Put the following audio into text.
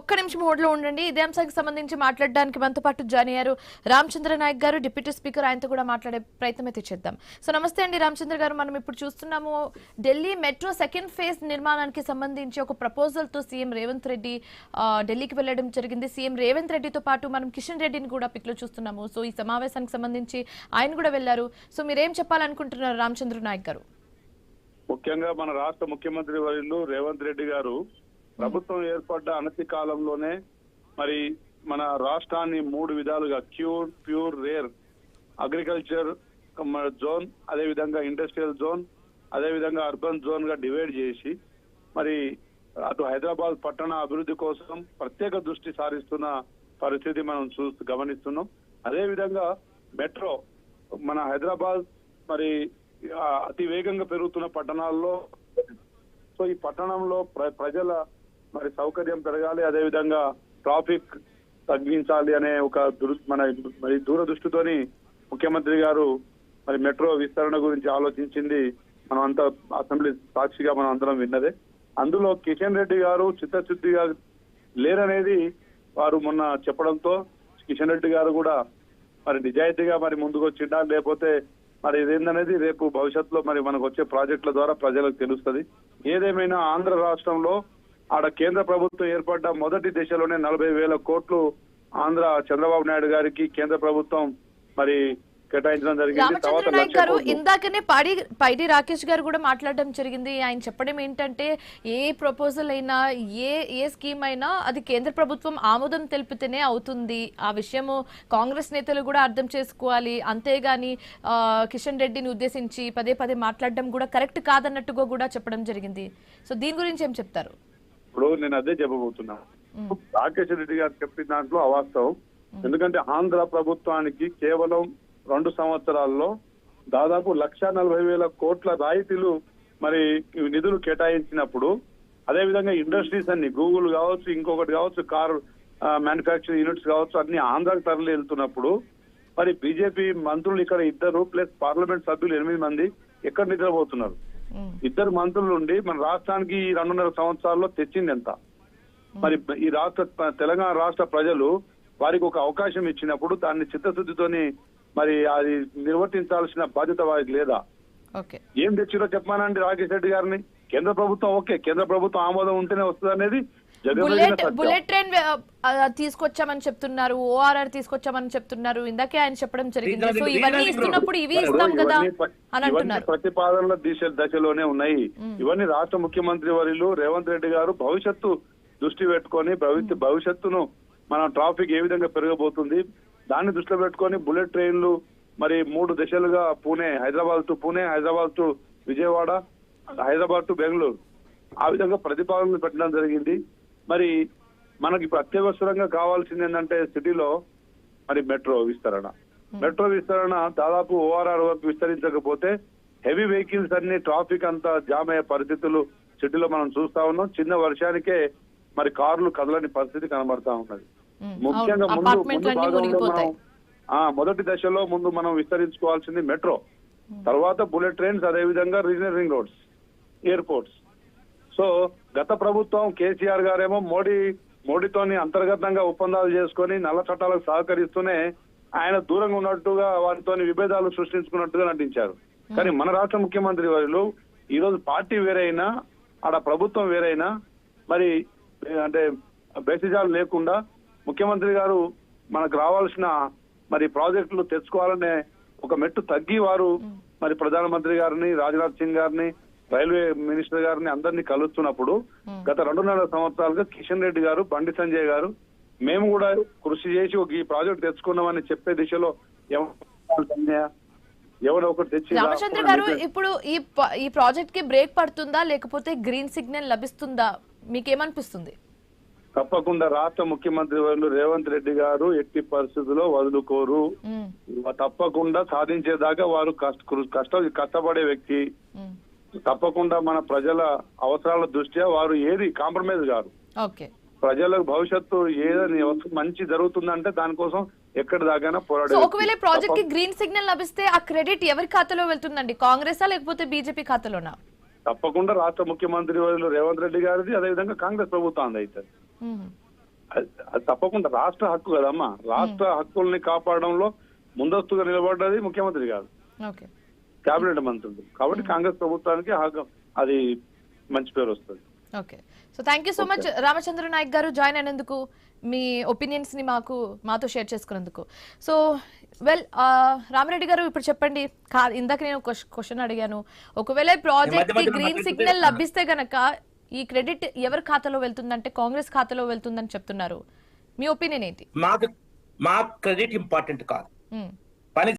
ఒక్క నిమిషం హోల్డ్లో ఉండండి. ఇదే అంశానికి సంబంధించి మాట్లాడడానికి మనతో పాటు జాయిన్ అయ్యారు రామచంద్ర నాయక్ గారు, డిప్యూటీ స్పీకర్. ఆయనతో కూడా మాట్లాడే ప్రయత్నం అయితే చేద్దాం. సో నమస్తే అండి రామచంద్ర గారు. మనం ఇప్పుడు చూస్తున్నాము ఢిల్లీ మెట్రో సెకండ్ ఫేజ్ నిర్మాణానికి సంబంధించి ఒక ప్రపోజల్ తో సీఎం రేవంత్ రెడ్డి ఢిల్లీకి వెళ్లడం జరిగింది. సీఎం రేవంత్ రెడ్డితో పాటు మనం కిషన్ రెడ్డిని కూడా పిక్ లో చూస్తున్నాము. సో ఈ సమావేశానికి సంబంధించి ఆయన కూడా వెళ్లారు. సో మీరేం చెప్పాలనుకుంటున్నారు రామచంద్ర నాయక్ గారు? ముఖ్యంగా మన రాష్ట్ర ముఖ్యమంత్రి వర్యులు రేవంత్ రెడ్డి గారు ప్రభుత్వం ఏర్పడ్డ అనతి కాలంలోనే మరి మన రాష్ట్రాన్ని 3 విధాలుగా cure, pure, rare agriculture zone, అదేవిధంగా ఇండస్ట్రియల్ జోన్, అదేవిధంగా అర్బన్ జోన్ గా డివైడ్ చేసి మరి అటు హైదరాబాద్ పట్టణ అభివృద్ధి కోసం ప్రత్యేక దృష్టి సారిస్తున్న పరిస్థితి మనం గమనిస్తున్నాం. అదేవిధంగా మెట్రో మన హైదరాబాద్ మరి అతి వేగంగా పెరుగుతున్న పట్టణాల్లో, సో ఈ పట్టణంలో ప్రజల మరి సౌకర్యం పెరగాలి, అదేవిధంగా ట్రాఫిక్ తగ్గించాలి అనే ఒక మరి దూరదృష్టితోని ముఖ్యమంత్రి గారు మరి మెట్రో విస్తరణ గురించి ఆలోచించింది మనం అంతా అసెంబ్లీ సాక్షిగా మనం అందరం విన్నదే. అందులో కిషన్ రెడ్డి గారు చిత్తశుద్ధిగా లేరనేది వారు మొన్న చెప్పడంతో కిషన్ రెడ్డి గారు కూడా మరి నిజాయితీగా మరి ముందుకు వచ్చిండా, లేకపోతే మరి ఇదేందనేది రేపు భవిష్యత్తులో మరి మనకు వచ్చే ప్రాజెక్టుల ద్వారా ప్రజలకు తెలుస్తుంది. ఏదేమైనా ఆంధ్ర రాష్ట్రంలో ఆడ కేంద్ర ప్రభుత్వం ఏర్పడ్డ మొదటి దశలోనే 40,000 కోట్లు ఆంధ్ర చంద్రబాబు నాయుడు గారికి కేంద్ర ప్రభుత్వం మరి కేటాయించడం జరిగింది. రామచంద్ర నాయక్ గారు, ఇందాకనే పైడి రాకేష్ గారు కూడా మాట్లాడడం జరిగింది. ఆయన చెప్పడం ఏంటంటే ఏ ప్రపోజల్ అయినా ఏ స్కీమ్ అయినా అది కేంద్ర ప్రభుత్వం ఆమోదం తెలిపితేనే అవుతుంది. ఆ విషయము కాంగ్రెస్ నేతలు కూడా అర్థం చేసుకోవాలి. అంతేగాని కిషన్ రెడ్డిని ఉద్దేశించి పదే మాట్లాడడం కూడా కరెక్ట్ కాదన్నట్టుగా కూడా చెప్పడం జరిగింది. సో దీని గురించి ఏం చెప్తారు? ఇప్పుడు నేను అదే చెప్పబోతున్నా. రాకేష్ రెడ్డి గారు చెప్పిన దాంట్లో అవాస్తవం. ఎందుకంటే ఆంధ్ర ప్రభుత్వానికి కేవలం 2 సంవత్సరాల్లో దాదాపు 1,40,000 కోట్ల రాయితీలు మరి నిధులు కేటాయించినప్పుడు, అదేవిధంగా ఇండస్ట్రీస్ అన్ని గూగుల్ కావచ్చు, ఇంకొకటి కావచ్చు, కార్ మ్యానుఫ్యాక్చరింగ్ యూనిట్స్ కావచ్చు, అన్ని ఆంధ్రాకి తరలి వెళ్తున్నప్పుడు మరి బీజేపీ మంత్రులు ఇక్కడ 2 ప్లస్ పార్లమెంట్ సభ్యులు 8 మంది ఎక్కడ నిద్రపోతున్నారు? 2 మంత్రుల నుండి మన రాష్ట్రానికి ఈ 2.5 సంవత్సరాల్లో తెచ్చింది ఎంత? మరి ఈ తెలంగాణ రాష్ట్ర ప్రజలు వారికి ఒక అవకాశం ఇచ్చినప్పుడు దాన్ని చిత్తశుద్ధితోని మరి అది నిర్వర్తించాల్సిన బాధ్యత వారికి లేదా? ఏం తెచ్చిరో చెప్పమానండి రాకేష్ రెడ్డి గారిని. కేంద్ర ప్రభుత్వం కేంద్ర ప్రభుత్వం ఆమోదం ఉంటేనే వస్తుంది అనేది బుల్లెట్ ట్రైన్ తీసుకొచ్చామని చెప్తున్నారు, ఓఆర్ఆర్ తీసుకొచ్చామని చెప్తున్నారు. ఇందాకే ఆయన చెప్పడం జరిగింది. సో ఇవన్నీ ఇస్తున్నప్పుడు ఇవి ఇస్తాం కదా అని అంటున్నారు. ప్రతిపాదనల దశలోనే ఉన్నాయి ఇవన్నీ. రాష్ట్ర ముఖ్యమంత్రి వర్యులు రేవంత్ రెడ్డి గారు భవిష్యత్తు దృష్టి పెట్టుకొని భవిష్యత్తును మన ట్రాఫిక్ ఏ విధంగా పెరగబోతుంది దాన్ని దృష్టిలో పెట్టుకొని బుల్లెట్ ట్రైన్లు మరి 3 దశలుగా Hyderabad to Pune, Hyderabad to Vijayawada, Hyderabad to Bengaluru ఆ విధంగా ప్రతిపాదనలు పెట్టడం జరిగింది. మరి మనకి ఇప్పుడు అత్యవసరంగా కావాల్సింది ఏంటంటే సిటీలో మరి మెట్రో విస్తరణ దాదాపు ఓఆర్ఆర్ వరకు విస్తరించకపోతే హెవీ వెహికల్స్ అన్ని ట్రాఫిక్ అంతా జామ్ అయ్యే పరిస్థితులు సిటీలో మనం చూస్తా ఉన్నాం. చిన్న వర్షానికే మరి కార్లు కదలని పరిస్థితి కనబడతా ఉన్నది. ముఖ్యంగా మొదటి దశలో ముందు మనం విస్తరించుకోవాల్సింది మెట్రో, తర్వాత బుల్లెట్ ట్రైన్స్, అదేవిధంగా regional ring roads, airports. So గత ప్రభుత్వం కేసీఆర్ గారేమో మోడీతోని అంతర్గతంగా ఒప్పందాలు చేసుకొని నల్ల చట్టాలకు సహకరిస్తూనే ఆయన దూరంగా ఉన్నట్టుగా వారితో విభేదాలు సృష్టించుకున్నట్టుగా నటించారు. కానీ మన రాష్ట్ర ముఖ్యమంత్రి వారు ఈ రోజు పార్టీ వేరైనా ఆడ ప్రభుత్వం వేరైనా మరి అంటే బేసిజాలు లేకుండా ముఖ్యమంత్రి గారు మనకు రావాల్సిన మరి ప్రాజెక్టులు తెచ్చుకోవాలనే ఒక మెట్టు తగ్గి వారు మరి ప్రధానమంత్రి గారిని, రాజ్నాథ్ సింగ్ గారిని, రైల్వే మినిస్టర్ గారిని అందరినీ కలుస్తున్నప్పుడు గత 2.5 సంవత్సరాలుగా కిషన్ రెడ్డి గారు, బండి సంజయ్ గారు మేము కూడా కృషి చేసి ఈ ప్రాజెక్ట్ తెచ్చుకున్నామని చెప్పే దిశలో ఎవరో ఒకటి తెచ్చి. రామచంద్ర గారు, ఇప్పుడు ఈ ప్రాజెక్ట్ కి బ్రేక్ పడుతుందా లేకపోతే గ్రీన్ సిగ్నల్ లభిస్తుందా? మీకేమనిపిస్తుంది? తప్పకుండా రాష్ట్ర ముఖ్యమంత్రి వర్యులు రేవంత్ రెడ్డి గారు ఎట్టి పరిస్థితుల్లో వదులుకోరు. తప్పకుండా సాధించేదాకా వారు కష్టపడే వ్యక్తి. తప్పకుండా మన ప్రజల అవసరాల దృష్ట్యా వారు ఏది కాంప్రమైజ్ గారు. ప్రజలకు భవిష్యత్తు ఏదని మంచి జరుగుతుందంటే దానికోసం ఎక్కడి దాకా పోరాడే. ఒకవేళ ప్రాజెక్ట్ కి గ్రీన్ సిగ్నల్ లభిస్తే ఆ క్రెడిట్ ఎవరి ఖాతాలో వెళ్తుందండి? కాంగ్రెస్ లేకపోతే బీజేపీ ఖాతాలోనా? తప్పకుండా రాష్ట్ర ముఖ్యమంత్రి రేవంత్ రెడ్డి గారిది, అదేవిధంగా కాంగ్రెస్ ప్రభుత్వం అవుతుంది. అది తప్పకుండా రాష్ట్ర హక్కు కదమ్మా. రాష్ట్ర హక్కుల్ని కాపాడడంలో ముందస్తుగా నిలబడ్డది ముఖ్యమంత్రి కాదు, ఓకే, కేబినెట్ మంత్రులు. కాబట్టి కాంగ్రెస్ ప్రభుత్వానికి అది మంచి పేరు వస్తుంది. Okay. So thank you so much Ramachandra Nayak garu join అయినందుకు, మీ ఒపీనియన్స్ ని మాతో షేర్ చేసుకున్నందుకు. సో వెల్, రామిరెడ్డి గారు ఇప్పుడు చెప్పండి, ఇందాక నేను క్వశ్చన్ అడిగాను, ఒకవేళ ప్రాజెక్ట్ కి గ్రీన్ సిగ్నల్ లభిస్తే గనక ఈ క్రెడిట్ ఎవరి ఖాతాలో వెళ్తుందంటే కాంగ్రెస్ ఖాతాలో వెళ్తుందని చెప్తున్నారు. మీ ఒపీనియన్ ఏంటి? మా క్రెడిట్ ఇంపార్టెంట్ కాదు.